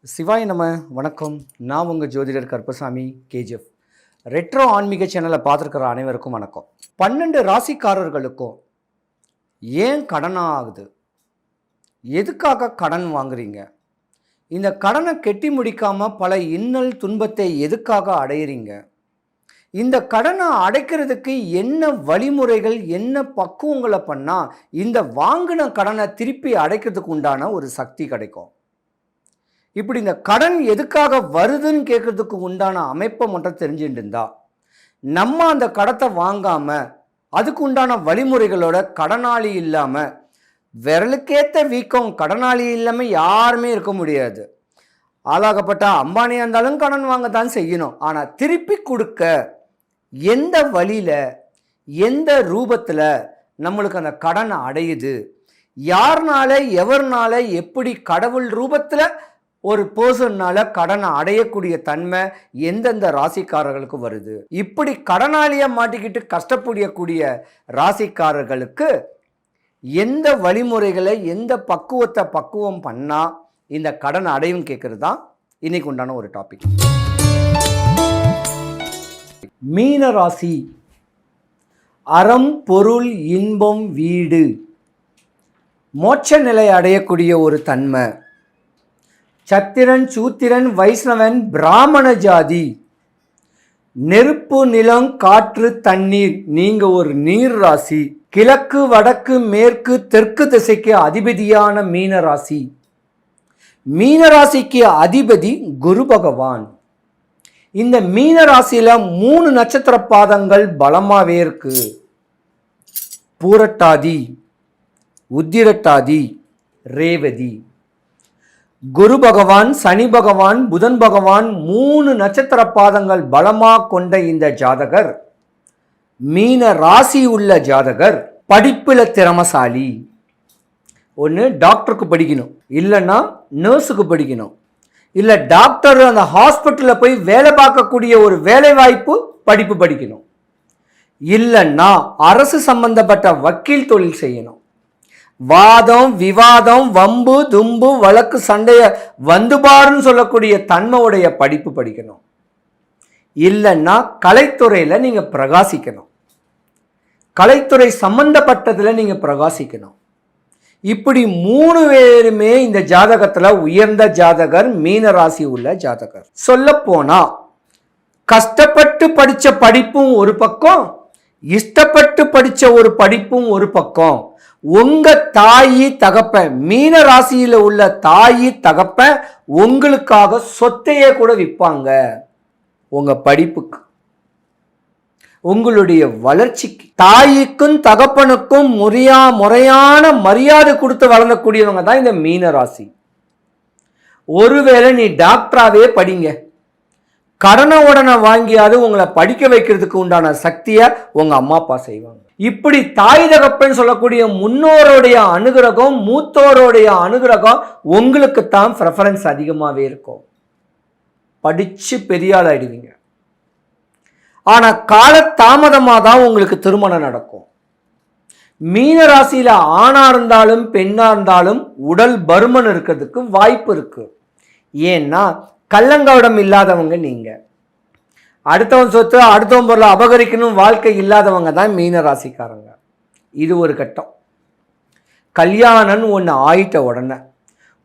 சிவாய் நம்ம வணக்கம். நான் உங்கள் ஜோதிடர் கருப்பசாமி கேஜிஎஃப். ரெட்ரோ ஆன்மீக சேனலை பார்த்துருக்கிற அனைவருக்கும் வணக்கம். 12 ராசிக்காரர்களுக்கும் ஏன் கடன் ஆகுது, எதுக்காக கடன் வாங்குறீங்க, இந்த கடனை கெட்டி முடிக்காமல் பல இன்னல் துன்பத்தை எதுக்காக அடையிறீங்க, இந்த கடனை அடைக்கிறதுக்கு என்ன வழிமுறைகள், என்ன பக்குவங்களை பண்ணால் இந்த வாங்கின கடனை திருப்பி அடைக்கிறதுக்கு உண்டான ஒரு சக்தி கிடைக்கும். இப்படி இந்த கடன் எதுக்காக வருதுன்னு கேட்கறதுக்கு உண்டான அமைப்பை மட்டும் தெரிஞ்சுட்டு இருந்தா நம்ம அந்த கடத்தை வாங்காமல் அதுக்கு உண்டான வழிமுறைகளோட கடனாளி இல்லாமல், விரலுக்கேற்ற வீக்கம் கடனாளி இல்லாமல் யாருமே இருக்க முடியாது. ஆளாகப்பட்ட அம்பானியாக இருந்தாலும் கடன் வாங்க தான் செய்யணும். ஆனால் திருப்பி கொடுக்க எந்த வழியில், எந்த ரூபத்தில் நம்மளுக்கு அந்த கடன் அடையுது, யாருனால எவர்னால எப்படி கடவுள் ரூபத்தில் ஒரு பர்சன்னால கடனை அடையக்கூடிய தன்மை எந்தெந்த ராசிக்காரர்களுக்கு வருது. இப்படி கடனாளியை மாட்டிக்கிட்டு கஷ்டப்படக்கூடிய ராசிக்காரர்களுக்கு எந்த வழிமுறைகளை, எந்த பக்குவம் பண்ணால் இந்த கடன் அடையும் கேட்கறது தான் இன்னைக்கு உண்டான ஒரு டாபிக். மீன ராசி அறம் பொருள் இன்பம் வீடு மோட்ச நிலை அடையக்கூடிய ஒரு தன்மை. சத்திரன் சூத்திரன் வைஷ்ணவன் பிராமண ஜாதி, நெருப்பு நிலம் காற்று தண்ணீர், நீங்க ஒரு நீர் ராசி. கிழக்கு வடக்கு மேற்கு தெற்கு திசைக்கு அதிபதியான மீன ராசி. மீன ராசிக்கு அதிபதி குரு பகவான். இந்த மீன ராசியில 3 நட்சத்திர பாதங்கள் பலமாவே இருக்கு. பூரட்டாதி, உத்திரட்டாதி, ரேவதி. குரு பகவான், சனி பகவான், புதன் பகவான் 3 நட்சத்திர பாதங்கள் பலமாக கொண்ட இந்த ஜாதகர், மீன ராசி உள்ள ஜாதகர் படிப்பில் திறமசாலி. ஒன்று டாக்டருக்கு படிக்கணும், இல்லைன்னா நர்ஸுக்கு படிக்கணும், இல்லை டாக்டர் அந்த ஹாஸ்பிட்டலில் போய் வேலை பார்க்கக்கூடிய ஒரு வேலை வாய்ப்பு படிப்பு படிக்கணும், இல்லைன்னா அரசு சம்பந்தப்பட்ட வக்கீல் தொழில் செய்யணும். வாதம் விவாதம் வம்பு தும்பு வழக்கு சண்டைய வந்துபாருன்னு சொல்லக்கூடிய தன்மையுடைய படிப்பு படிக்கணும், இல்லைன்னா கலைத்துறையில் நீங்கள் பிரகாசிக்கணும், கலைத்துறை சம்பந்தப்பட்டதில் நீங்கள் பிரகாசிக்கணும். இப்படி 3 பேருமே இந்த ஜாதகத்தில் உயர்ந்த ஜாதகர், மீன ராசி உள்ள ஜாதகர். சொல்ல போனா கஷ்டப்பட்டு படித்த படிப்பும் ஒரு பக்கம், இஷ்டப்பட்டு படித்த ஒரு படிப்பும் ஒரு பக்கம். உங்க தாயி தகப்பன், மீன ராசியில உள்ள தாயி தகப்பன் உங்களுக்காக சொத்தையே கூட விற்பாங்க. உங்க படிப்புக்கு, உங்களுடைய வளர்ச்சிக்கு. தாய்க்கும் தகப்பனுக்கும் முறையான மரியாதை கொடுத்து வளர்ந்தக்கூடியவங்க தான் இந்த மீன ராசி. ஒருவேளை நீ டாக்டராகவே படிங்க, கடனை உடனே வாங்கியாவது உங்களை படிக்க வைக்கிறதுக்கு உண்டான சக்தியை உங்க அம்மா அப்பா செய்வாங்க. இப்படி தாய் தகப்பன் சொல்லக்கூடிய முன்னோருடைய அனுகிரகம், மூத்தோருடைய அனுகிரகம் உங்களுக்கு தான் ப்ரெஃபரன்ஸ் அதிகமாகவே இருக்கும். படித்து பெரிய ஆள் ஆயிடுவீங்க. ஆனால் கால தாமதமாக தான் உங்களுக்கு திருமணம் நடக்கும். மீன ராசியில் ஆணாக இருந்தாலும் பெண்ணாக இருந்தாலும் உடல் பருமன் இருக்கிறதுக்கு வாய்ப்பு இருக்கு. ஏன்னா கள்ளங்கவடம் இல்லாதவங்க நீங்க. அடுத்தவன் சொத்து அடுத்தவன் பொருளை அபகரிக்கணும் வாழ்க்கை இல்லாதவங்க தான் மீன ராசிக்காரங்க. இது ஒரு கட்டம். கல்யாணம் ஒன்று ஆயிட்ட உடனே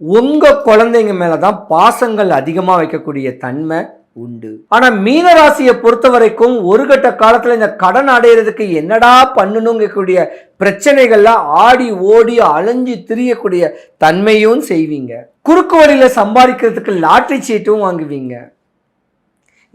உங்கள் குழந்தைங்க மேலே தான் பாசங்கள் அதிகமாக வைக்கக்கூடிய தன்மை உண்டு. ஆனால் மீன ராசியை பொறுத்த வரைக்கும் ஒரு கட்ட காலத்தில் இந்த கடன் அடையிறதுக்கு என்னடா பண்ணணுங்கக்கூடிய பிரச்சனைகள்ல ஆடி ஓடி அலைஞ்சு திரியக்கூடிய தன்மையும் செய்வீங்க. குறுக்கு வழியில் சம்பாதிக்கிறதுக்கு லாட்டரி சீட்டும் வாங்குவீங்க.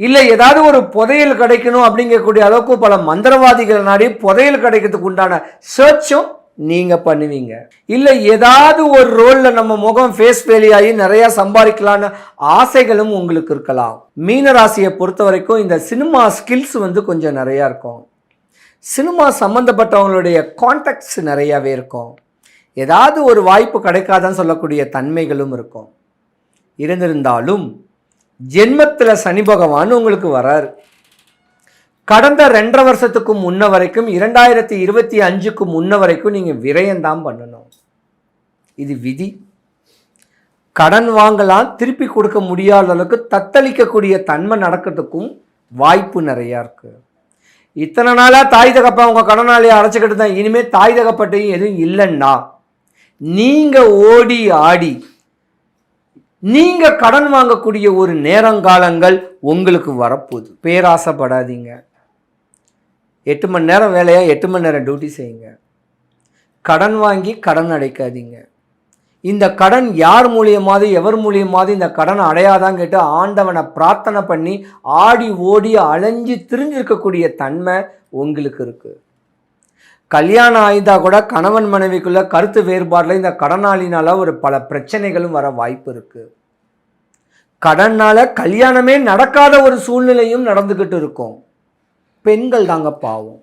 இல்லை ஏதாவது ஒரு புதையல் கிடைக்கணும் அப்படிங்கக்கூடிய அளவுக்கு பல மந்திரவாதிகள் நாடி புதையல் கிடைக்கிறதுக்கு உண்டான சர்ச்சும் நீங்கள் பண்ணுவீங்க. இல்லை ஏதாவது ஒரு ரோலில் நம்ம முகம் ஃபேஸ் வேலி ஆகி நிறையா சம்பாதிக்கலான்னு ஆசைகளும் உங்களுக்கு இருக்கலாம். மீன ராசியை பொறுத்த வரைக்கும் இந்த சினிமா ஸ்கில்ஸ் கொஞ்சம் நிறையா இருக்கும். சினிமா சம்மந்தப்பட்டவங்களுடைய கான்டாக்ட்ஸ் நிறையாவே இருக்கும். ஏதாவது ஒரு வாய்ப்பு கிடைக்காதான்னு சொல்லக்கூடிய தன்மைகளும் இருக்கும். இருந்திருந்தாலும் ஜென்மத்தில் சனி பகவான் உங்களுக்கு வராரு. கடந்த 2.5 வருஷத்துக்கு முன்ன வரைக்கும் 2025க்கு முன்ன வரைக்கும் நீங்கள் விரயம்தான் பண்ணணும். இது விதி. கடன் வாங்கலாம், திருப்பி கொடுக்க முடியாத அளவுக்கு தத்தளிக்கக்கூடிய தன்மை நடக்கிறதுக்கும் வாய்ப்பு நிறையா இருக்குது. இத்தனை நாளாக தாய் தகப்பா உங்கள் கடனாளியை அடைச்சிக்கிட்டு தான், இனிமேல் தாய் தகப்பட்டையும் எதுவும் இல்லைன்னா நீங்கள் ஓடி ஆடி நீங்கள் கடன் வாங்கக்கூடிய ஒரு நேரங்காலங்கள் உங்களுக்கு வரப்போகுது. பேராசைப்படாதீங்க. 8 மணி நேரம் வேலையா 8 மணி நேரம் டியூட்டி செய்யுங்க. கடன் வாங்கி கடன் அடைக்காதீங்க. இந்த கடன் யார் மூலியமாவது எவர் மூலியமாவது இந்த கடனை அடையாதான் கேட்டு ஆண்டவனை பிரார்த்தனை பண்ணி ஆடி ஓடி அலைஞ்சு திரிஞ்சிருக்கக்கூடிய தன்மை உங்களுக்கு இருக்குது. கல்யாணம் ஆயுதா கூட கணவன் மனைவிக்குள்ள கருத்து வேறுபாடில் இந்த கடனாளினால ஒரு பல பிரச்சனைகளும் வர வாய்ப்பு இருக்குது. கடனால கல்யாணமே நடக்காத ஒரு சூழ்நிலையும் நடந்துக்கிட்டு இருக்கும். பெண்கள் தாங்க பாவம்.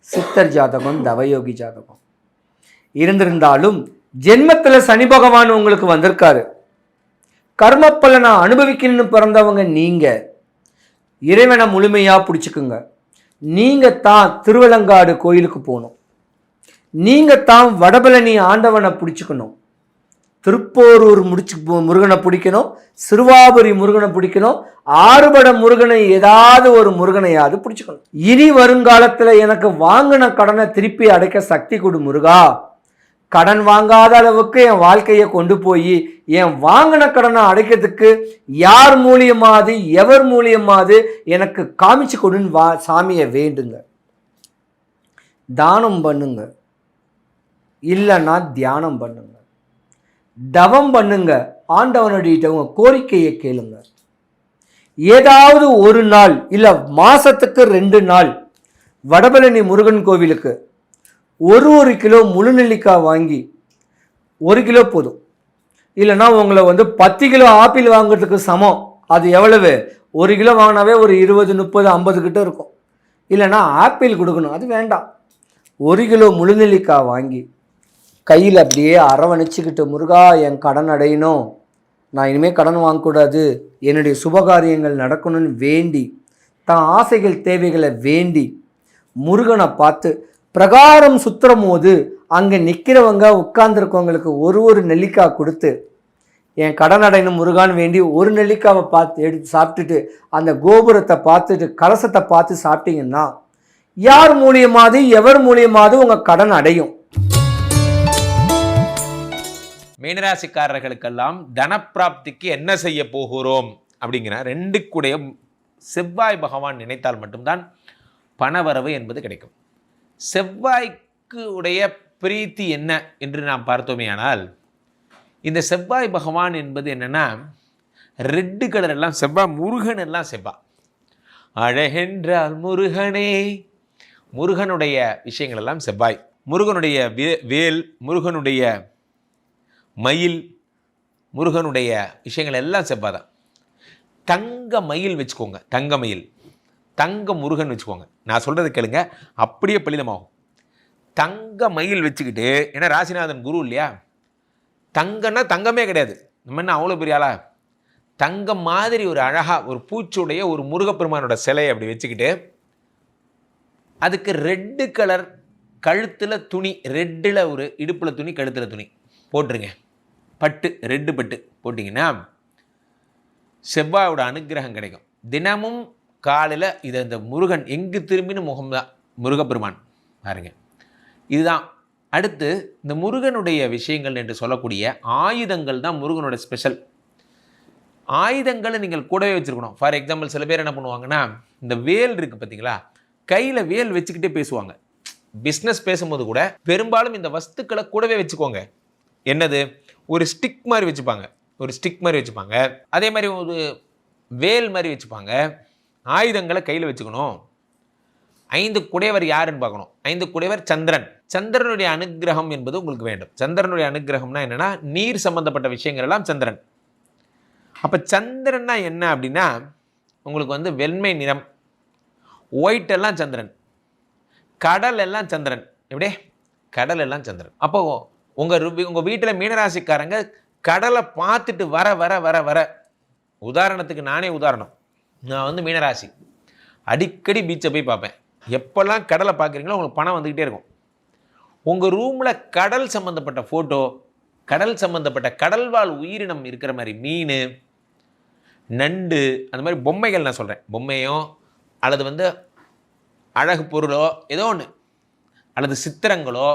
சித்தர் ஜாதகம், தவயோகி ஜாதகம் இருந்திருந்தாலும் ஜென்மத்தில் சனி பகவான் உங்களுக்கு வந்திருக்காரு. கர்ம பலனை அனுபவிக்கணும்னு பிறந்தவங்க நீங்கள் இறைவனை முழுமையாக பிடிச்சிக்குங்க. நீங்கள் தான் திருவலங்காடு கோயிலுக்கு போகணும். நீங்கள் தான் வடபழனி ஆண்டவனை பிடிச்சிக்கணும். திருப்போரூர் முருகனை பிடிக்கணும். சிறுவாபுரி முருகனை பிடிக்கணும். ஆறுபட முருகனை ஏதாவது ஒரு முருகனையாவது பிடிச்சிக்கணும். இனி வருங்காலத்தில் எனக்கு வாங்கின கடனை திருப்பி அடைக்க சக்தி கொடு முருகா. கடன் வாங்காத அளவுக்கு என் வாழ்க்கையை கொண்டு போய் என் வாங்கின கடனை அடைக்கிறதுக்கு யார் மூலியமாவது எவர் மூலியமாவது எனக்கு காமிச்சு கொடுன்னு சாமியை வேண்டுங்க. தானம் பண்ணுங்க, இல்லைன்னா தியானம் பண்ணுங்க, தவம் பண்ணுங்க, ஆண்டவனுடைய உங்க கோரிக்கையை கேளுங்க. ஏதாவது ஒரு நாள் இல்லை மாசத்துக்கு 2 நாள் வடபழனி முருகன் கோவிலுக்கு ஒரு கிலோ முழு நெல்லிக்காய் வாங்கி 1 கிலோ போதும். இல்லைன்னா உங்களை 10 கிலோ ஆப்பிள் வாங்குறதுக்கு சமம். அது எவ்வளவு? 1 கிலோ வாங்கினாவே ஒரு 20, 30, 50 கிட்ட இருக்கும். இல்லைன்னா ஆப்பிள் கொடுக்கணும், அது வேண்டாம். 1 கிலோ முழு நெல்லிக்காய் வாங்கி கையில் அப்படியே அரவணைச்சிக்கிட்டு, முருகா என் கடன் அடையணும், நான் இனிமேல் கடன் வாங்கக்கூடாது, என்னுடைய சுபகாரியங்கள் நடக்கணும்னு வேண்டி, தான் ஆசைகள் தேவைகளை வேண்டி முருகனை பார்த்து பிரகாரம் சுத்தும் போது அங்கே நிற்கிறவங்க உட்கார்ந்துருக்கவங்களுக்கு ஒரு நெல்லிக்காய் கொடுத்து என் கடன் அடையணும் முருகான்னு வேண்டி ஒரு நெல்லிக்காவை பார்த்து எடுத்து சாப்பிட்டுட்டு அந்த கோபுரத்தை பார்த்துட்டு கலசத்தை பார்த்து சாப்பிட்டீங்கன்னா யார் மூலியமாவது எவர் மூலியமாவது உங்கள் கடன் அடையும். மீனராசிக்காரர்களுக்கெல்லாம் தனப்பிராப்திக்கு என்ன செய்ய போகிறோம் அப்படிங்கிற 2 கூடைய செவ்வாய் பகவான் நினைத்தால் மட்டும்தான் பணவரவு என்பது கிடைக்கும். செவ்வாய்க்கு உடைய பிரீத்தி என்ன என்று நாம் பார்த்தோமே ஆனால், இந்த செவ்வாய் பகவான் என்பது என்னன்னா ரெட்டு கலர் எல்லாம் செவ்வாய், முருகன் எல்லாம் செவ்வாய். அழகென்றால் முருகனே, முருகனுடைய விஷயங்கள் எல்லாம் செவ்வாய். முருகனுடைய வேல், முருகனுடைய மயில், முருகனுடைய விஷயங்கள் எல்லாம் செவ்வாய் தான். தங்க மயில் வச்சுக்கோங்க, தங்க மயில், தங்க முருகன் வச்சுக்கோங்க. நான் சொல்கிறது கேளுங்க, அப்படியே பலிதமாகும். தங்க மயில் வச்சுக்கிட்டு, ஏன்னா ராசிநாதன் குரு இல்லையா, தங்கன்னா தங்கமே கிடையாது, நம்ம என்ன அவ்வளோ பெரிய ஆளா, தங்கம் மாதிரி ஒரு அழகாக ஒரு பூச்சுடைய ஒரு முருகப்பெருமானோட சிலையை அப்படி வச்சுக்கிட்டு அதுக்கு ரெட்டு கலர் கழுத்தில் துணி, ரெட்டில் ஒரு இடுப்பில் துணி, கழுத்தில் துணி போட்டுருங்க. பட்டு, ரெட்டு பட்டு போட்டிங்கன்னா செவ்வாயோட அனுகிரகம் கிடைக்கும். தினமும் காலையில் இதை இந்த முருகன் எங்கு திரும்பின்னு முகம்தான் முருகப்பெருமான் பாருங்க. இதுதான் அடுத்து இந்த முருகனுடைய விஷயங்கள் என்று சொல்லக்கூடிய ஆயுதங்கள் தான் முருகனோட ஸ்பெஷல். ஆயுதங்களை நீங்கள் கூடவே வச்சுருக்கணும். ஃபார் எக்ஸாம்பிள் சில பேர் என்ன பண்ணுவாங்கன்னா, இந்த வேல் இருக்குது பார்த்தீங்களா, கையில் வேல் வச்சுக்கிட்டே பேசுவாங்க. பிஸ்னஸ் பேசும்போது கூட பெரும்பாலும் இந்த வஸ்துக்களை கூடவே வச்சுக்கோங்க. என்னது, ஒரு ஸ்டிக் மாதிரி வச்சுப்பாங்க, ஒரு ஸ்டிக் மாதிரி வச்சுப்பாங்க, அதே மாதிரி ஒரு வேல் மாதிரி வச்சுப்பாங்க. ஆயுதங்களை கையில் வச்சுக்கணும். 5 குடையவர் யாருன்னு பார்க்கணும். 5 குடையவர் சந்திரன். சந்திரனுடைய அனுகிரகம் என்பது உங்களுக்கு வேண்டும். சந்திரனுடைய அனுகிரகம்னா என்னென்னா, நீர் சம்பந்தப்பட்ட விஷயங்கள் எல்லாம் சந்திரன். அப்போ சந்திரன்னா என்ன அப்படின்னா, உங்களுக்கு வெண்மை நிறம், ஒயிட் எல்லாம் சந்திரன், கடல் எல்லாம் சந்திரன். எப்படியே கடல் எல்லாம் சந்திரன். அப்போ உங்கள் வீட்டில் மீனராசிக்காரங்க கடலை பார்த்துட்டு வர வர வர வர உதாரணத்துக்கு நானே உதாரணம், நான் மீனராசி, அடிக்கடி பீச்சை போய் பார்ப்பேன். எப்போல்லாம் கடலை பார்க்குறீங்களோ உங்களுக்கு பணம் வந்துக்கிட்டே இருக்கும். உங்கள் ரூமில் கடல் சம்மந்தப்பட்ட ஃபோட்டோ, கடல் சம்பந்தப்பட்ட கடல்வாழ் உயிரினம் இருக்கிற மாதிரி மீன், நண்டு, அந்த மாதிரி பொம்மைகள் நான் சொல்கிறேன். பொம்மையோ அல்லது அழகு பொருளோ ஏதோ ஒன்று அல்லது சித்திரங்களோ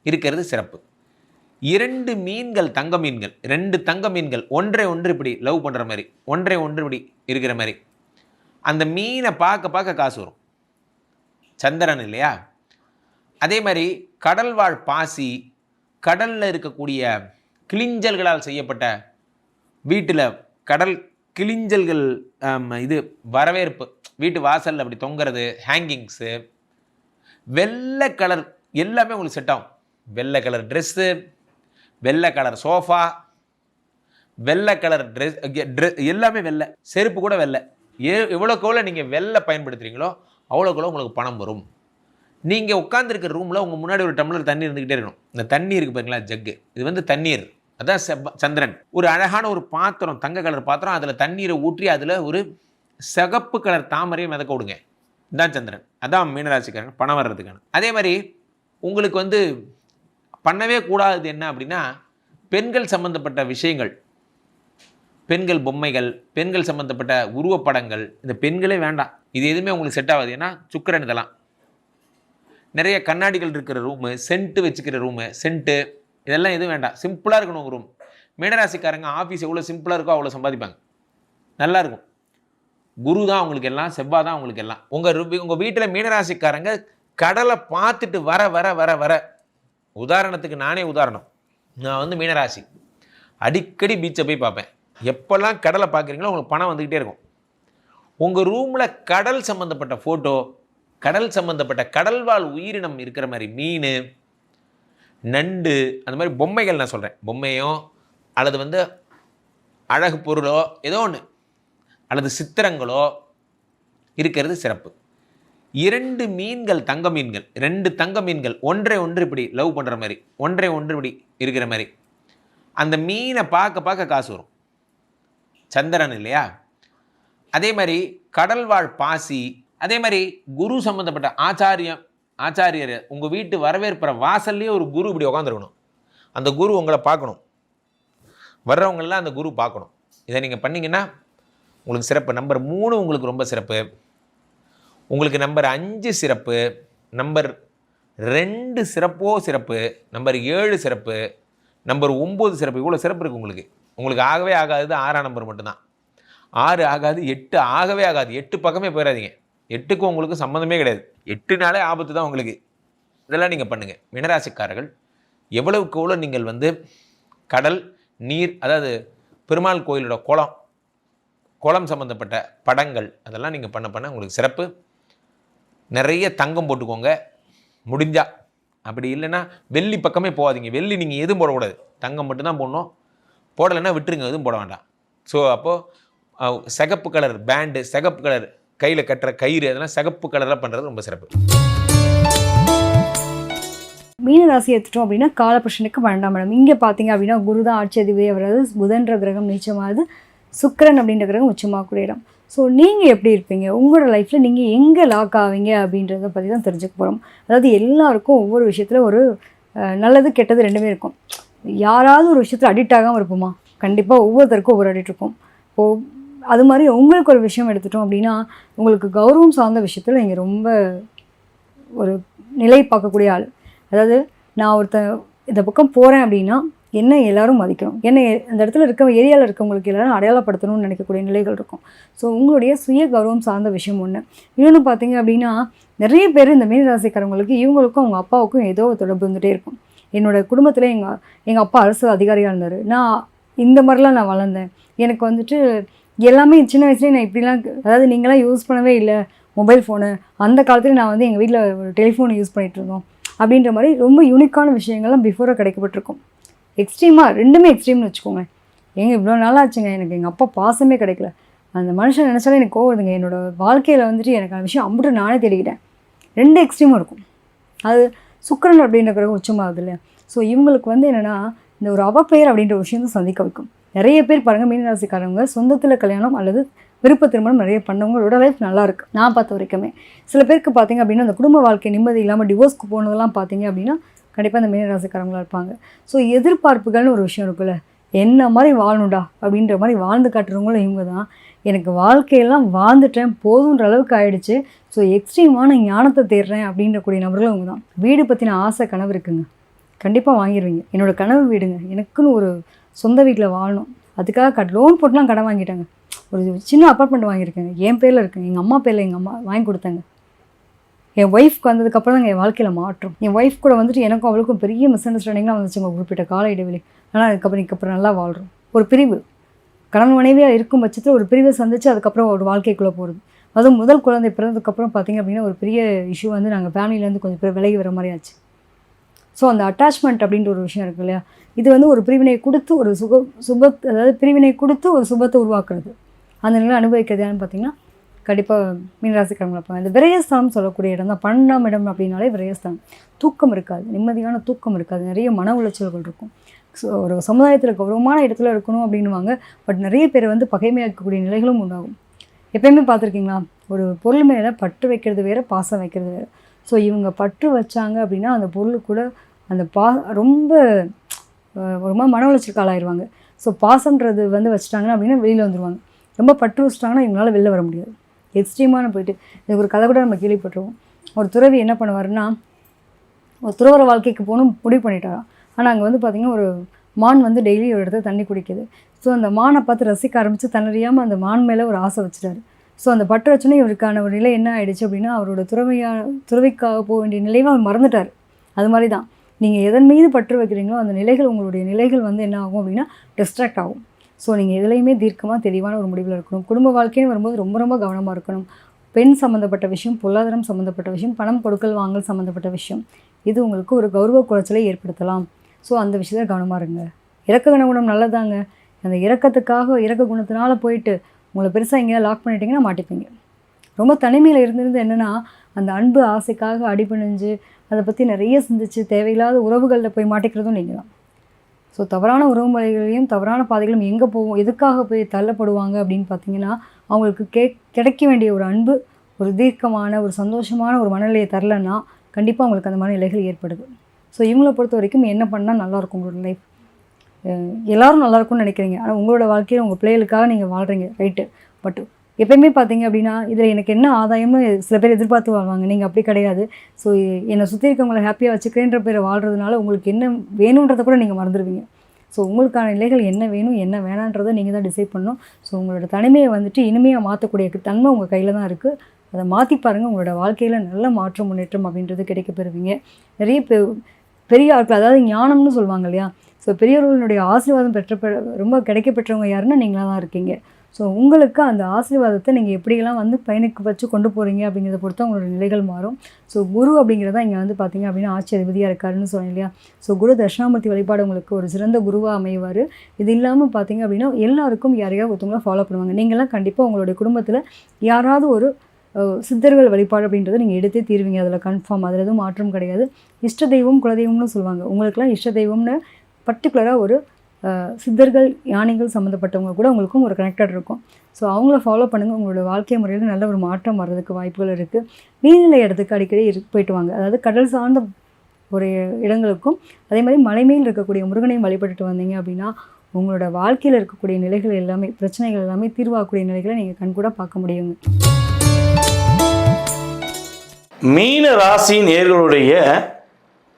இருக்கிறது சிறப்பு. 2 மீன்கள், தங்க மீன்கள், 2 தங்க மீன்கள் ஒன்றை ஒன்று இப்படி லவ் பண்ணுற மாதிரி, ஒன்றை ஒன்று இப்படி இருக்கிற மாதிரி, அந்த மீனை பார்க்க பார்க்க காசு வரும். சந்திரன் இல்லையா? அதே மாதிரி கடல்வாழ் பாசி, கடலில் இருக்கக்கூடிய கிளிஞ்சல்களால் செய்யப்பட்ட வீட்டில் கடல் கிளிஞ்சல்கள், இது வரவேற்பு வீட்டு வாசலில் அப்படி தொங்குறது, ஹேங்கிங்ஸு, வெள்ளை கலர் எல்லாமே உங்களுக்கு செட் ஆகும். வெள்ளை கலர் ட்ரெஸ்ஸு, வெள்ளை கலர் சோஃபா, வெள்ளை கலர் ட்ரெஸ் எல்லாமே வெள்ளை, செருப்பு கூட வெள்ளை. எவ்வளோக்கு எவ்வளோ நீங்கள் வெள்ளை பயன்படுத்துகிறீங்களோ அவ்வளோக்கு எவ்வளோ உங்களுக்கு பணம் வரும். நீங்கள் உட்காந்துருக்க ரூமில் உங்கள் முன்னாடி ஒரு டம்ளர் தண்ணி இருந்துக்கிட்டே இருக்கணும். இந்த தண்ணி இருக்குது பாருங்களா, ஜக்கு, இது தண்ணீர், அதான் சந்திரன். ஒரு அழகான ஒரு பாத்திரம், தங்க கலர் பாத்திரம், அதில் தண்ணீரை ஊற்றி அதில் ஒரு சிகப்பு கலர் தாமரையை மிதக்க விடுங்க. இதுதான் சந்திரன். அதான் மீனராசிக்காரங்க பணம் வர்றதுக்கான. அதே மாதிரி உங்களுக்கு பண்ணவே கூடாது என்ன அப்படின்னா, பெண்கள் சம்பந்தப்பட்ட விஷயங்கள், பெண்கள் பொம்மைகள், பெண்கள் சம்பந்தப்பட்ட உருவப்படங்கள், இந்த பெண்களே வேண்டாம். இது எதுவுமே உங்களுக்கு செட் ஆகாது. ஏன்னா சுக்கிரன் இதெல்லாம். நிறைய கண்ணாடிகள் இருக்கிற ரூமு, சென்ட்டு வச்சுக்கிற ரூமு, சென்ட்டு இதெல்லாம் எதுவும் வேண்டாம். சிம்பிளாக இருக்கணும் உங்கள் ரூம். மீனராசிக்காரங்க ஆஃபீஸ் எவ்வளோ சிம்பிளாக இருக்கோ அவ்வளோ சம்பாதிப்பாங்க, நல்லாயிருக்கும். குரு தான் உங்களுக்கு எல்லாம், செவ்வாய் தான் உங்களுக்கு எல்லாம். உங்கள் வீட்டில் மீனராசிக்காரங்க கடலை பார்த்துட்டு வர வர வர வர உதாரணத்துக்கு நானே உதாரணம். நான் மீனராசி, அடிக்கடி பீச்சை போய் பார்ப்பேன். எப்போல்லாம் கடலை பார்க்குறீங்களோ உங்களுக்கு பணம் வந்துக்கிட்டே இருக்கும். உங்கள் ரூமில் கடல் சம்மந்தப்பட்ட ஃபோட்டோ, கடல் சம்மந்தப்பட்ட கடல்வாழ் உயிரினம் இருக்கிற மாதிரி மீன், நண்டு, அந்த மாதிரி பொம்மைகள் நான் சொல்கிறேன். பொம்மையோ அல்லது அழகு பொருளோ ஏதோ ஒன்று அல்லது சித்திரங்களோ இருக்கிறது சிறப்பு. 2 மீன்கள், தங்க மீன்கள், 2 தங்க மீன்கள் ஒன்றை ஒன்று இப்படி லவ் பண்ணுற மாதிரி, ஒன்றை ஒன்று இப்படி இருக்கிற மாதிரி, அந்த மீனை பார்க்க பார்க்க காசு வரும். சந்திரன் இல்லையா? அதே மாதிரி கடல்வாழ் பாசி, அதே மாதிரி குரு சம்பந்தப்பட்ட ஆச்சாரியர் உங்கள் வீட்டு வரவேற்புற வாசல்லையே ஒரு குரு இப்படி உட்காந்துருக்கணும். அந்த குரு உங்களை பார்க்கணும், வர்றவங்களெலாம் அந்த குரு பார்க்கணும். இதை நீங்கள் பண்ணிங்கன்னா உங்களுக்கு சிறப்பு. நம்பர் 3 உங்களுக்கு ரொம்ப சிறப்பு. உங்களுக்கு நம்பர் 5 சிறப்பு, நம்பர் 2 சிறப்போ சிறப்பு, நம்பர் 7 சிறப்பு, நம்பர் 9 சிறப்பு. இவ்வளோ சிறப்பு இருக்குது உங்களுக்கு. உங்களுக்கு ஆகவே ஆகாது 6ஆம் நம்பர் மட்டும்தான். 6 ஆகாது, 8 ஆகவே ஆகாது. 8 பக்கமே போயிடாதீங்க. 8க்கும் உங்களுக்கு சம்மந்தமே கிடையாது. 8நாலே ஆபத்து தான் உங்களுக்கு. இதெல்லாம் நீங்கள் பண்ணுங்கள். மீனராசிக்காரர்கள் எவ்வளவுக்கு எவ்வளோ நீங்கள் கடல், நீர், அதாவது பெருமாள் கோயிலோட குளம் சம்மந்தப்பட்ட படங்கள் அதெல்லாம் நீங்கள் பண்ண உங்களுக்கு சிறப்பு. நிறைய தங்கம் போட்டுக்கோங்க முடிஞ்சா. அப்படி இல்லைன்னா வெள்ளி பக்கமே போகாதீங்க. வெள்ளி நீங்கள் எதுவும் போடக்கூடாது, தங்கம் மட்டும்தான் போடணும். போடலைன்னா விட்டுருங்க, எதுவும் போட வேண்டாம். ஸோ அப்போது சிகப்பு கலர் பேண்டு, சிகப்பு கலர் கையில் கட்டுற கயிறு, அதெல்லாம் சிகப்பு கலரில் பண்ணுறது ரொம்ப சிறப்பு. மீனராசி எடுத்துட்டோம் அப்படின்னா காலபுருஷனுக்கு வேண்டாம் மேடம். இங்கே பார்த்தீங்க அப்படின்னா குரு தான் ஆட்சி அதிபதி, அவரது புதன்ற கிரகம் நீச்சமாகுது, சுக்கிரன் அப்படின்ற கிரகம் உச்சமாகக்கூடிய இடம். ஸோ நீங்கள் எப்படி இருப்பீங்க, உங்களோட லைஃப்பில் நீங்கள் எங்கே லாக் ஆவீங்க அப்படின்றத பற்றி தான் தெரிஞ்சுக்க போகிறோம். அதாவது எல்லாருக்கும் ஒவ்வொரு விஷயத்தில் ஒரு நல்லது கெட்டது ரெண்டுமே இருக்கும். யாராவது ஒரு விஷயத்தில் அடிக்ட் ஆகாமல் இருப்போமா? கண்டிப்பாக ஒவ்வொருத்தருக்கும் ஒவ்வொரு அடிக்ட் இருக்கும். இப்போது அது மாதிரி உங்களுக்கு ஒரு விஷயம் எடுத்துட்டோம் அப்படின்னா, உங்களுக்கு கௌரவம் சார்ந்த விஷயத்தில் நீங்கள் ரொம்ப ஒரு நிலை பார்க்கக்கூடிய ஆள். அதாவது நான் இந்த பக்கம் போகிறேன் அப்படின்னா என்ன எல்லோரும் மதிக்கணும், என்ன அந்த இடத்துல ஏரியாவில் இருக்கவங்களுக்கு எல்லோரும் அடையாளப்படுத்தணும்னு நினைக்கக்கூடிய நிலைகள் இருக்கும். ஸோ உங்களுடைய சுய கௌரவம் சார்ந்த விஷயம் ஒன்று. இன்னொன்று பார்த்தீங்க அப்படின்னா, நிறைய பேர் இந்த மீனராசிக்காரங்களுக்கு இவங்களுக்கும் அவங்க அப்பாவுக்கும் ஏதோ தொடர்பு வந்துகிட்டே இருக்கும். என்னோடய குடும்பத்தில் எங்கள் அப்பா அரசு அதிகாரியாக இருந்தார், நான் இந்த மாதிரிலாம் நான் வளர்ந்தேன், எனக்கு எல்லாமே சின்ன வயசுலேயே நான் இப்படிலாம், அதாவது நீங்களாம் யூஸ் பண்ணவே இல்லை மொபைல் ஃபோனு, அந்த காலத்தில் நான் எங்கள் வீட்டில் ஒரு டெலிஃபோன் யூஸ் பண்ணிகிட்டு இருந்தோம் அப்படின்ற மாதிரி ரொம்ப யூனிக்கான விஷயங்கள்லாம் பிஃபோராக கிடைக்கப்பட்டிருக்கும். எக்ஸ்ட்ரீமாக ரெண்டுமே எக்ஸ்ட்ரீம்னு வச்சுக்கோங்க. இவ்வளோ நாளாச்சுங்க எனக்கு எங்கள் அப்பா பாசமே கிடைக்கல, அந்த மனுஷன் நினச்சாலே எனக்கு கோவதுங்க, என்னோடய வாழ்க்கையில் எனக்கு அந்த விஷயம் அம்பிட்டு நானே தேடிக்கிட்டேன். 2 எக்ஸ்ட்ரீமும் இருக்கும். அது சுக்கிரன் அப்படின்ற கிரகம் உச்சமாகுது இல்லையா? ஸோ இவங்களுக்கு என்னென்னா இந்த ஒரு அவப்பெயர் அப்படின்ற விஷயம் தான் சந்திக்க வைக்கும். நிறைய பேர் பாருங்கள், மீனராசிக்காரங்க சொந்தத்தில் கல்யாணம் அல்லது விருப்ப திருமணம் நிறைய பண்ணவங்களோட லைஃப் நல்லாயிருக்கு நான் பார்த்த வரைக்குமே. சில பேருக்கு பார்த்தீங்க அப்படின்னா அந்த குடும்ப வாழ்க்கை நிம்மதி இல்லாமல் டிவோர்ஸ்க்கு போனதெல்லாம் பார்த்தீங்க அப்படின்னா கண்டிப்பாக அந்த மீனராசிக்காரங்களாக இருப்பாங்க. ஸோ எதிர்பார்ப்புகள்னு ஒரு விஷயம் இருக்குல்ல, என்ன மாதிரி வாழணும்டா அப்படின்ற மாதிரி வாழ்ந்து காட்டுறவங்களும் இவங்க தான். எனக்கு வாழ்க்கையெல்லாம் வாழ்ந்துட்டேன் போதுன்ற அளவுக்கு ஆயிடுச்சு, ஸோ எக்ஸ்ட்ரீமான ஞானத்தை தேடுறேன் அப்படின்றக்கூடிய நபர்களும் இவங்க தான். வீடு பற்றின ஆசை கனவு இருக்குங்க, கண்டிப்பாக வாங்கிடுவீங்க. என்னோட கனவு வீடுங்க, எனக்குன்னு ஒரு சொந்த வீட்டில் வாழணும், அதுக்காக லோன் போட்டுலாம் கடன் வாங்கிட்டாங்க. ஒரு சின்ன அப்பார்ட்மெண்ட் வாங்கியிருக்கேங்க, என் பேரில் இருக்குங்க, எங்கள் அம்மா பேரில் எங்கள் அம்மா வாங்கி கொடுத்தாங்க. என் ஒய்ஃப்க்கு வந்ததுக்கப்புறம் தாங்க என் வாழ்க்கையில் மாற்றம். என் ஒய்ஃப் கூட வந்துட்டு எனக்கும் அவளுக்கும் பெரிய மிஸ் அண்டர்ஸ்டாண்டிங்லாம் வந்துச்சுங்க குறிப்பிட்ட கால இடைவெளி. ஆனால் அதுக்கப்புறம் நல்லா வாழ்கிறோம். ஒரு பிரிவு, கணவன் மனைவியாக இருக்கும் பட்சத்தில் ஒரு பிரிவை சந்தித்து அதுக்கப்புறம் ஒரு வாழ்க்கைக்குள்ளே போகிறது. அதுவும் முதல் குழந்தை பிறந்ததுக்கப்புறம் பார்த்திங்க அப்படின்னா ஒரு பெரிய இஷ்யூ வந்து நாங்கள் ஃபேமிலியிலேருந்து கொஞ்சம் பேர் விலகி வர மாதிரி ஆச்சு. ஸோ அந்த அட்டாச்மெண்ட் அப்படின்ற ஒரு விஷயம் இருக்குது இல்லையா, இது வந்து ஒரு பிரிவினை கொடுத்து ஒரு அதாவது பிரிவினை கொடுத்து ஒரு சுபத்தை உருவாக்குறது. அந்த நிலை அனுபவிக்கிறதான்னு பார்த்திங்கன்னா கண்டிப்பாக மீனராசிக்காரங்களை இருப்பாங்க. இந்த விரயஸ்தானம் சொல்லக்கூடிய இடம் தான். 12ஆம் இடம் அப்படின்னாலே விரயஸ்தானம். தூக்கம் இருக்காது, நிம்மதியான தூக்கம் இருக்காது, நிறைய மன உளைச்சல்கள் இருக்கும். ஸோ ஒரு சமுதாயத்தில் கௌரவமான இடத்துல இருக்கணும் அப்படின்னுவாங்க. பட் நிறைய பேர் வந்து பகைமையாக்கக்கூடிய நிலைகளும் உண்டாகும். எப்பயுமே பார்த்துருக்கீங்களா, ஒரு பொருள் மேலே பற்று வைக்கிறது வேறு, பாசம் வைக்கிறது வேறு. ஸோ இவங்க பற்று வச்சாங்க அப்படின்னா அந்த பொருள் கூட அந்த ரொம்ப ரொம்ப மன உளைச்சலுக்கு ஆளாயிருவாங்க. ஸோ பாசம்ன்றது வந்து வச்சுட்டாங்கன்னா அப்படின்னா வெளியில் வந்துடுவாங்க. ரொம்ப பற்று வச்சுட்டாங்கன்னா இவங்களால வெளில வர முடியாது. எக்ஸ்ட்ரீமான போயிட்டு இதுக்கு ஒரு கதை கூட நம்ம கேள்விப்பட்டிருவோம். ஒரு துறவி என்ன பண்ணுவாருன்னா, ஒரு துறவர வாழ்க்கைக்கு போகணும் முடிவு பண்ணிட்டாராம். ஆனால் அங்கே வந்து பார்த்திங்கன்னா ஒரு மான் வந்து டெய்லி ஒரு இடத்துல தண்ணி குடிக்குது. ஸோ அந்த மானை பார்த்து ரசிக்க ஆரம்பித்து தன்னறியாமல் அந்த மான் மேலே ஒரு ஆசை வச்சுட்டாரு. ஸோ அந்த பற்று வச்சோன்னே இவருக்கான ஒரு நிலை என்ன ஆகிடுச்சு அப்படின்னா, அவரோட துறவிக்காக போக வேண்டிய நிலையை அவர் மறந்துட்டார். அது மாதிரி தான் நீங்கள் எதன் மீது பற்று வைக்கிறீங்களோ அந்த நிலைகள், உங்களுடைய நிலைகள் வந்து என்ன ஆகும் அப்படின்னா டிஸ்ட்ராக்ட் ஆகும். ஸோ நீங்கள் எதுலேயுமே தீர்க்கமாக தெளிவான ஒரு முடிவில் இருக்கணும். குடும்ப வாழ்க்கைன்னு வரும்போது ரொம்ப ரொம்ப கவனமாக இருக்கணும். பெண் சம்மந்தப்பட்ட விஷயம், பொருளாதாரம் சம்மந்தப்பட்ட விஷயம், பணம் கொடுக்கல் வாங்கல் சம்மந்தப்பட்ட விஷயம், இது உங்களுக்கு ஒரு கௌரவ குறைச்சலை ஏற்படுத்தலாம். ஸோ அந்த விஷயத்தில் கவனமாக இருங்க. இறக்க குணம் நல்லதாங்க. அந்த இறக்க குணத்தினால போயிட்டு உங்களை பெருசாக எங்கேயா லாக் பண்ணிட்டீங்கன்னா மாட்டிப்பீங்க. ரொம்ப தனிமையில் இருந்திருந்து என்னென்னா, அந்த அன்பு ஆசைக்காக அடிபணிஞ்சு அதை பற்றி நிறைய சிந்திச்சு தேவையில்லாத உறவுகளில் போய் மாட்டிக்கிறதும் நீங்கள் தான். ஸோ தவறான உறவு முறைகளையும் தவறான பாதைகளும் எங்கே போவோம், எதுக்காக போய் தள்ளப்படுவாங்க அப்படின்னு பார்த்தீங்கன்னா, அவங்களுக்கு கிடைக்க வேண்டிய ஒரு அன்பு, ஒரு தீர்க்கமான ஒரு சந்தோஷமான ஒரு மனநிலையை தரலைன்னா கண்டிப்பாக அவங்களுக்கு அந்த மாதிரி நிலைகள் ஏற்படுது. ஸோ இவங்களை பொறுத்த வரைக்கும் என்ன பண்ணால் நல்லாயிருக்கும் உங்களோட லைஃப். எல்லோரும் நல்லாயிருக்கும்னு நினைக்கிறீங்க, ஆனால் உங்களோட வாழ்க்கையில் உங்கள் பிள்ளைகளுக்காக நீங்கள் வாழ்கிறீங்க, ரைட்டு. பட் எப்பயுமே பார்த்தீங்க அப்படின்னா இதில் எனக்கு என்ன ஆதாயம்னு சில பேர் எதிர்பார்த்து வாழ்வாங்க. நீங்கள் அப்படி கிடையாது. ஸோ என்னை சுற்றி இருக்கவங்களை ஹாப்பியாக வச்சுக்கிறேன்ற பேரை வாழ்கிறதுனால உங்களுக்கு என்ன வேணுன்றதை கூட நீங்கள் மறந்துடுவீங்க. ஸோ உங்களுக்கான நிலைகள் என்ன வேணும் என்ன வேணான்றதை நீங்கள் தான் டிசைட் பண்ணணும். ஸோ உங்களோட தனிமையை வந்துட்டு இனிமையாக மாற்றக்கூடிய தன்மை உங்கள் கையில் தான் இருக்குது. அதை மாற்றி பாருங்கள், உங்களோட வாழ்க்கையில் நல்ல மாற்றம் முன்னேற்றம் அப்படின்றது கிடைக்க பெறுவீங்க. நிறைய பெரிய ஆட்கள், அதாவது ஞானம்னு சொல்லுவாங்க இல்லையா, ஸோ பெரியவர்களுடைய ஆசீர்வாதம் ரொம்ப கிடைக்க பெற்றவங்க யாருன்னா நீங்களாக தான் இருக்கீங்க. ஸோ உங்களுக்கு அந்த ஆசீர்வாதத்தை நீங்கள் எப்படியெல்லாம் வந்து பயணிக்க வச்சு கொண்டு போகிறீங்க அப்படிங்கிறத பொறுத்து உங்களோட நிலைகள் மாறும். ஸோ குரு அப்படிங்கிறத இங்கே வந்து பார்த்திங்க அப்படின்னா ஆட்சி அதிபதியாக இருக்காருன்னு சொன்னேன் இல்லையா. ஸோ குரு தட்சிணாமூர்த்தி வழிபாடு உங்களுக்கு ஒரு சிறந்த குருவாக அமைவார். இது இல்லாமல் பார்த்திங்க அப்படின்னா எல்லாருக்கும் யாரையாவது ஒருத்தவங்கள ஃபாலோ பண்ணுவாங்க. நீங்களாம் கண்டிப்பாக உங்களுடைய குடும்பத்தில் யாராவது ஒரு சித்தர்கள் வழிபாடு அப்படின்றத நீங்கள் எடுத்தே தீர்வீங்க, அதில் கன்ஃபார்ம், அதில் எதுவும் மாற்றம் கிடையாது. இஷ்ட தெய்வம் குலதெய்வம்னு சொல்லுவாங்க. உங்களுக்குலாம் இஷ்ட தெய்வம்னு பர்டிகுலராக ஒரு சித்தர்கள் ஞானிகள் சம்மந்தப்பட்டவங்க கூட உங்களுக்கும் ஒரு கனெக்டட் இருக்கும். ஸோ அவங்கள ஃபாலோ பண்ணுங்கள். உங்களோட வாழ்க்கை முறையில் நல்ல ஒரு மாற்றம் வர்றதுக்கு வாய்ப்புகள் இருக்குது. நீர்நிலை இடத்துக்கு அடிக்கடி போயிட்டு வாங்க. அதாவது கடல் சார்ந்த ஒரு இடங்களுக்கும் அதே மாதிரி மலை மேல் இருக்கக்கூடிய முருகனையும் வழிபட்டுட்டு வந்தீங்க அப்படின்னா உங்களோட வாழ்க்கையில் இருக்கக்கூடிய நிலைகள் எல்லாமே, பிரச்சனைகள் எல்லாமே தீர்வாகக்கூடிய நிலைகளை நீங்கள் கண்கூட பார்க்க முடியுங்க. மீன ராசி நேயர்களுடைய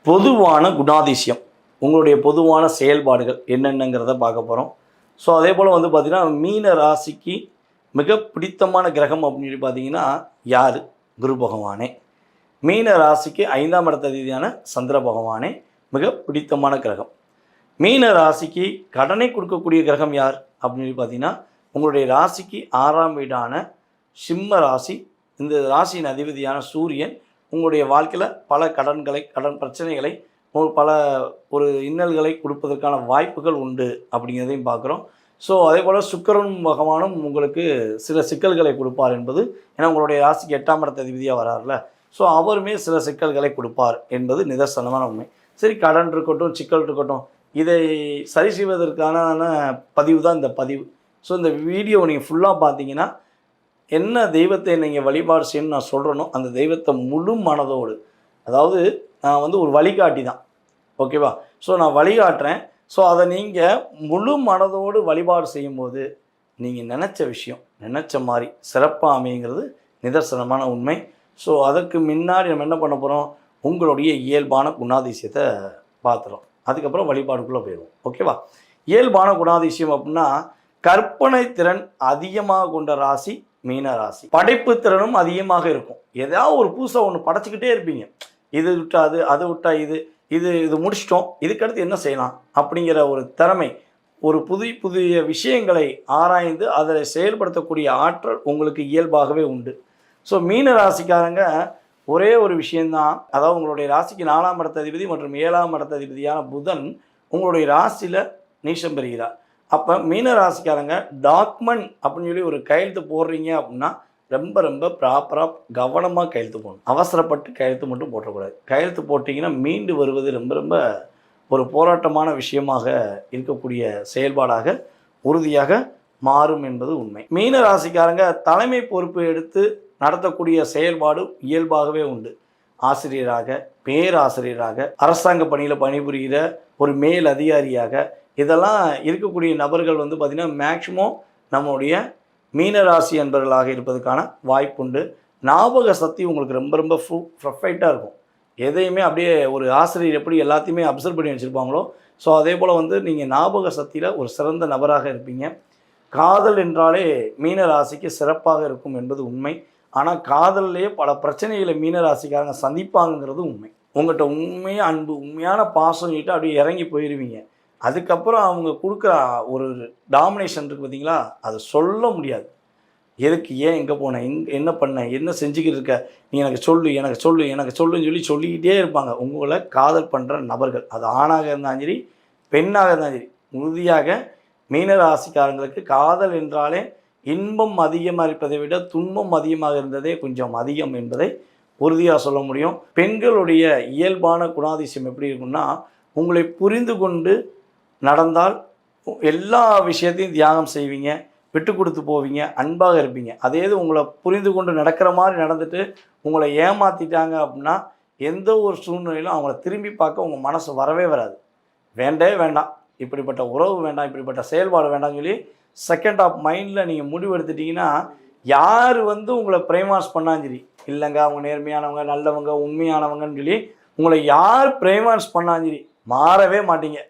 பொதுவான குணாதிசயம், உங்களுடைய பொதுவான செயல்பாடுகள் என்னென்னங்கிறத பார்க்க போகிறோம். ஸோ அதே போல் வந்து பார்த்திங்கன்னா மீன ராசிக்கு மிக பிடித்தமான கிரகம் அப்படின்னு சொல்லி பார்த்தீங்கன்னா யார்? குரு பகவானே. மீன ராசிக்கு 5ஆம் இடத்ததிபதியான சந்திர பகவானே மிக பிடித்தமான கிரகம். மீன ராசிக்கு கடனை கொடுக்கக்கூடிய கிரகம் யார் அப்படின்னு சொல்லி பார்த்தீங்கன்னா உங்களுடைய ராசிக்கு 6ஆம் வீடான சிம்ம ராசி. இந்த ராசியின் அதிபதியான சூரியன் உங்களுடைய வாழ்க்கையில் பல கடன் பிரச்சனைகளை, பல ஒரு இன்னல்களை கொடுப்பதற்கான வாய்ப்புகள் உண்டு அப்படிங்கிறதையும் பார்க்குறோம். ஸோ அதே போல் சுக்கிரன் பகவானும் உங்களுக்கு சில சிக்கல்களை கொடுப்பார் என்பது, ஏன்னா உங்களுடைய ராசிக்கு 8ஆம் இடத்த அதிபதியாக வரார்ல, ஸோ அவருமே சில சிக்கல்களை கொடுப்பார் என்பது நிதர்சனமான உண்மை. சரி, கடன் இருக்கட்டும், சிக்கல் இருக்கட்டும், இதை சரி செய்வதற்கான பதிவு தான் இந்த பதிவு. ஸோ இந்த வீடியோ நீங்கள் ஃபுல்லாக பார்த்தீங்கன்னா என்ன தெய்வத்தை நீங்கள் வழிபாடு செய்யணும்னு நான் சொல்கிறேனோ அந்த தெய்வத்தை முழு மனதோடு, அதாவது நான் வந்து ஒரு வழிகாட்டி தான், ஓகேவா? ஸோ நான் வழிகாட்டுறேன். ஸோ அதை நீங்கள் முழு மனதோடு வழிபாடு செய்யும்போது நீங்கள் நினச்ச விஷயம் நினச்ச மாதிரி சிறப்பாக அமைங்கிறது நிதர்சனமான உண்மை. ஸோ அதற்கு முன்னாடி நம்ம என்ன பண்ண போகிறோம், உங்களுடைய இயல்பான குணாதிசயத்தை பார்த்துறோம். அதுக்கப்புறம் வழிபாடுக்குள்ளே போயிடுவோம். ஓகேவா? இயல்பான குணாதிசயம் அப்படின்னா கற்பனை திறன் அதிகமாக கொண்ட ராசி மீன ராசி. படைப்பு திறனும் அதிகமாக இருக்கும். ஏதாவது ஒரு புதுசாக ஒன்று படைச்சிக்கிட்டே இருப்பீங்க. இது விட்டா அது, அதை விட்டா இது, இது முடிச்சிட்டோம், இதுக்கடுத்து என்ன செய்யலாம் அப்படிங்கிற ஒரு திறமை, ஒரு புதிய விஷயங்களை ஆராய்ந்து அதை செயல்படுத்தக்கூடிய ஆற்றல் உங்களுக்கு இயல்பாகவே உண்டு. ஸோ மீன ராசிக்காரங்க ஒரே ஒரு விஷயந்தான், அதாவது உங்களுடைய ராசிக்கு 4ஆம் இடத்த அதிபதி மற்றும் 7ஆம் இடத்த அதிபதியான புதன் உங்களுடைய ராசியில் நீச்சம் பெறுகிறார். அப்போ மீன ராசிக்காரங்க டாக்குமெண்ட் அப்படின்னு சொல்லி ஒரு கையெழுத்து போடுறீங்க அப்படின்னா ரொம்ப ரொம்ப ப்ராப்பராக கவனமாக கையெழுத்து போடணும். அவசரப்பட்டு கையெழுத்து மட்டும் போட்டக்கூடாது. கையெழுத்து போட்டிங்கன்னா மீண்டு வருவது ரொம்ப ரொம்ப ஒரு போராட்டமான விஷயமாக இருக்கக்கூடிய செயல்பாடாக உறுதியாக மாறும் என்பது உண்மை. மீன ராசிக்காரங்க தலைமை பொறுப்பு எடுத்து நடத்தக்கூடிய செயல்பாடு இயல்பாகவே உண்டு. ஆசிரியராக, பேராசிரியராக, அரசாங்க பணியில் பணிபுரிகிற ஒரு மேல் அதிகாரியாக, இதெல்லாம் இருக்கக்கூடிய நபர்கள் வந்து பார்த்திங்கன்னா மேக்சிமம் நம்மளுடைய மீனராசி அன்பர்களாக இருப்பதற்கான வாய்ப்புண்டு. ஞாபக சக்தி உங்களுக்கு ரொம்ப ரொம்ப பர்ஃபெக்டாக இருக்கும். எதையுமே அப்படியே ஒரு ஆசிரியர் எப்படி எல்லாத்தையுமே அப்சர்வ் பண்ணி வச்சுருப்பாங்களோ, ஸோ அதே போல் வந்து நீங்கள் ஞாபக சக்தியில் ஒரு சிறந்த நபராக இருப்பீங்க. காதல் என்றாலே மீனராசிக்கு சிறப்பாக இருக்கும் என்பது உண்மை. ஆனால் காதல்லையே பல பிரச்சனைகளை மீனராசிக்காரங்க சந்திப்பாங்கிறது உண்மை. உங்கள்கிட்ட உண்மையாக அன்பு, உண்மையான பாசம் கிட்ட அப்படியே இறங்கி போயிடுவீங்க. அதுக்கப்புறம் அவங்க கொடுக்குற ஒரு டாமினேஷன் இருக்குது பார்த்தீங்களா, அதை சொல்ல முடியாது. எதுக்கு, ஏன், எங்கே போனேன், என்ன பண்ண, என்ன செஞ்சுக்கிட்டு இருக்க, நீ எனக்கு சொல்லுன்னு சொல்லிக்கிட்டே இருப்பாங்க. உங்களை காதல் பண்ணுற நபர்கள், அது ஆணாக இருந்தாலும் சரி பெண்ணாக இருந்தாலும் சரி, உறுதியாக மீனராசிக்காரங்களுக்கு காதல் என்றாலே இன்பம் அதிகமாக இருப்பதை விட துன்பம் அதிகமாக இருந்ததே கொஞ்சம் அதிகம் என்பதை உறுதியாக சொல்ல முடியும். பெண்களுடைய இயல்பான குணாதிசயம் எப்படி இருக்குன்னா, உங்களை புரிந்து கொண்டு நடந்தால் எல்லா விஷயத்தையும் தியாகம் செய்வீங்க, விட்டு கொடுத்து போவீங்க, அன்பாக இருப்பீங்க. அதே இது உங்களை புரிந்து கொண்டு நடக்கிற மாதிரி நடந்துட்டு உங்களை ஏமாற்றிட்டாங்க அப்படின்னா எந்த ஒரு சூழ்நிலையிலும் அவங்கள திரும்பி பார்க்க உங்கள் மனசு வரவே வராது. வேண்டவே வேண்டாம், இப்படிப்பட்ட உறவு வேண்டாம், இப்படிப்பட்ட செயல்பாடு வேண்டாம்னு சொல்லி செகண்ட் ஆஃப் மைண்டில் நீங்கள் முடிவு எடுத்துட்டிங்கன்னா, யார் வந்து உங்களை பிரைமாஸ் பண்ணாலும் சரி, இல்லைங்க அவங்க நேர்மையானவங்க, நல்லவங்க, உண்மையானவங்கன்னு சொல்லி உங்களை யார் பிரைமாஸ் பண்ணாலும் சரி மாறவே மாட்டீங்க.